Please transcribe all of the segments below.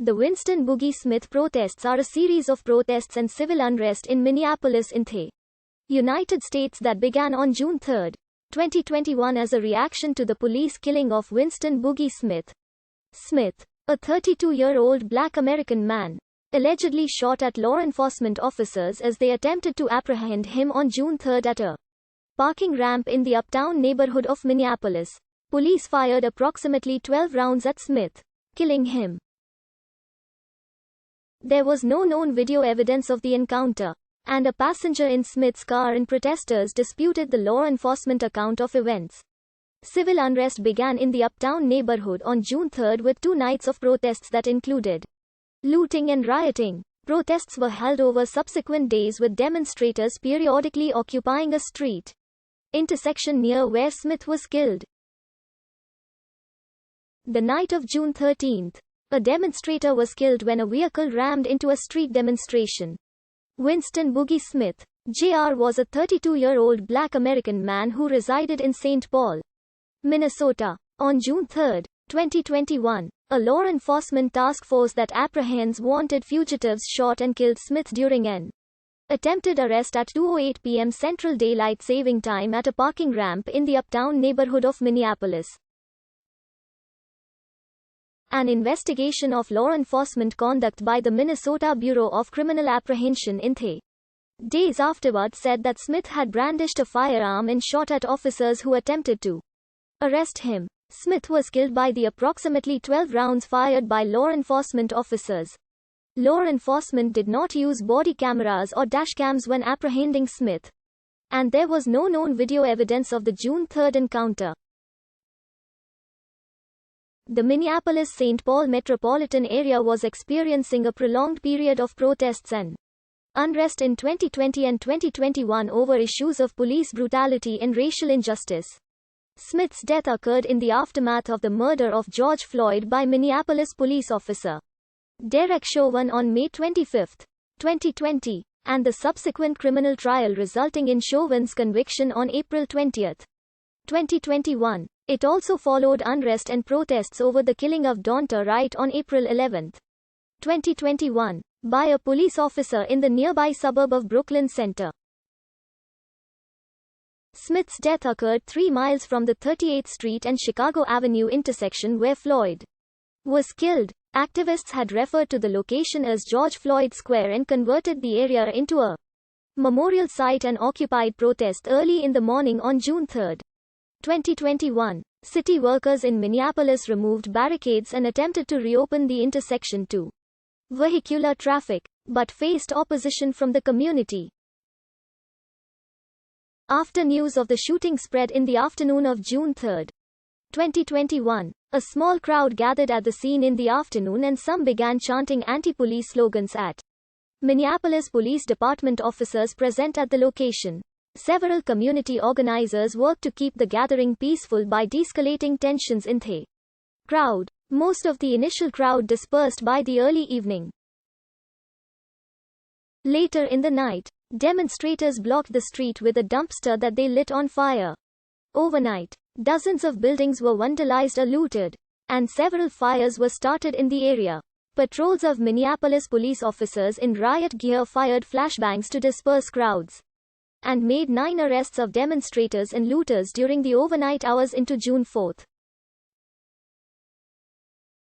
The Winston Boogie Smith protests are a series of protests and civil unrest in Minneapolis in the United States that began on June 3, 2021 as a reaction to the police killing of Winston Boogie Smith. Smith, a 32-year-old black American man, allegedly shot at law enforcement officers as they attempted to apprehend him on June 3 at a parking ramp in the Uptown neighborhood of Minneapolis. Police fired approximately 12 rounds at Smith, killing him. There was no known video evidence of the encounter, and a passenger in Smith's car and protesters disputed the law enforcement account of events. Civil unrest began in the Uptown neighborhood on June 3 with 2 nights of protests that included looting and rioting. Protests were held over subsequent days with demonstrators periodically occupying a street intersection near where Smith was killed. The night of June 13, a demonstrator was killed when a vehicle rammed into a street demonstration. Winston Boogie Smith, Jr. was a 32-year-old black American man who resided in St. Paul, Minnesota. On June 3, 2021, a law enforcement task force that apprehends wanted fugitives shot and killed Smith during an attempted arrest at 2:08 p.m. Central Daylight Saving Time at a parking ramp in the Uptown neighborhood of Minneapolis. An investigation of law enforcement conduct by the Minnesota Bureau of Criminal Apprehension in the days afterward said that Smith had brandished a firearm and shot at officers who attempted to arrest him. Smith was killed by the approximately 12 rounds fired by law enforcement officers. Law enforcement did not use body cameras or dashcams when apprehending Smith, and there was no known video evidence of the June 3 encounter. The Minneapolis-St. Paul metropolitan area was experiencing a prolonged period of protests and unrest in 2020 and 2021 over issues of police brutality and racial injustice. Smith's death occurred in the aftermath of the murder of George Floyd by Minneapolis police officer Derek Chauvin on May 25, 2020, and the subsequent criminal trial resulting in Chauvin's conviction on April 20, 2021. It also followed unrest and protests over the killing of Donta Wright on April 11, 2021, by a police officer in the nearby suburb of Brooklyn Center. Smith's death occurred 3 miles from the 38th Street and Chicago Avenue intersection where Floyd was killed. Activists had referred to the location as George Floyd Square and converted the area into a memorial site and occupied protest early in the morning on June 3, 2021. City workers in Minneapolis removed barricades and attempted to reopen the intersection to vehicular traffic, but faced opposition from the community. After news of the shooting spread in the afternoon of June 3, 2021, a small crowd gathered at the scene in the afternoon and some began chanting anti-police slogans at Minneapolis Police Department officers present at the location. Several community organizers worked to keep the gathering peaceful by de-escalating tensions in the crowd. Most of the initial crowd dispersed by the early evening. Later in the night, demonstrators blocked the street with a dumpster that they lit on fire. Overnight, dozens of buildings were vandalized or looted, and several fires were started in the area. Patrols of Minneapolis police officers in riot gear fired flashbangs to disperse crowds, and made 9 arrests of demonstrators and looters during the overnight hours into June 4.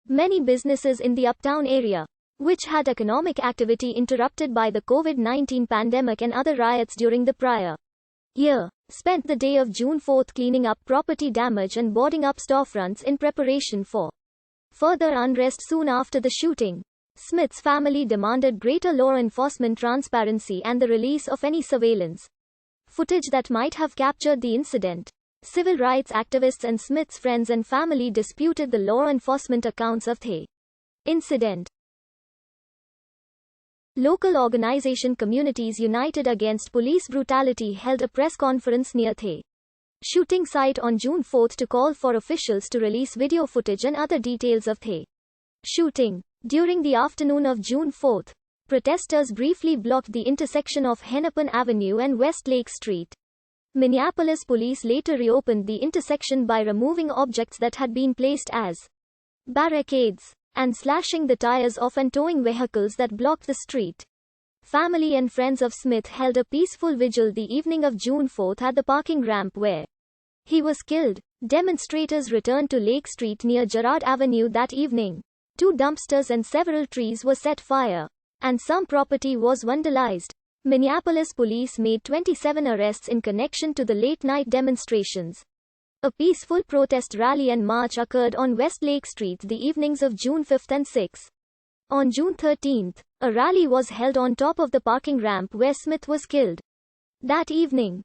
Many businesses in the Uptown area, which had economic activity interrupted by the COVID-19 pandemic and other riots during the prior year, spent the day of June 4 cleaning up property damage and boarding up storefronts in preparation for further unrest soon after the shooting. Smith's family demanded greater law enforcement transparency and the release of any surveillance footage that might have captured the incident. Civil rights activists and Smith's friends and family disputed the law enforcement accounts of the incident. Local organization Communities United Against Police Brutality held a press conference near the shooting site on June 4 to call for officials to release video footage and other details of the shooting. During the afternoon of June 4, protesters briefly blocked the intersection of Hennepin Avenue and West Lake Street. Minneapolis police later reopened the intersection by removing objects that had been placed as barricades. and slashing the tires off and towing vehicles that blocked the street. Family and friends of Smith held a peaceful vigil the evening of June 4 at the parking ramp where he was killed. Demonstrators returned to Lake Street near Gerard Avenue that evening. 2 dumpsters and several trees were set fire, and some property was vandalized. Minneapolis police made 27 arrests in connection to the late-night demonstrations. A peaceful protest rally and march occurred on West Lake Street the evenings of June 5 and 6. On June 13, a rally was held on top of the parking ramp where Smith was killed. That evening,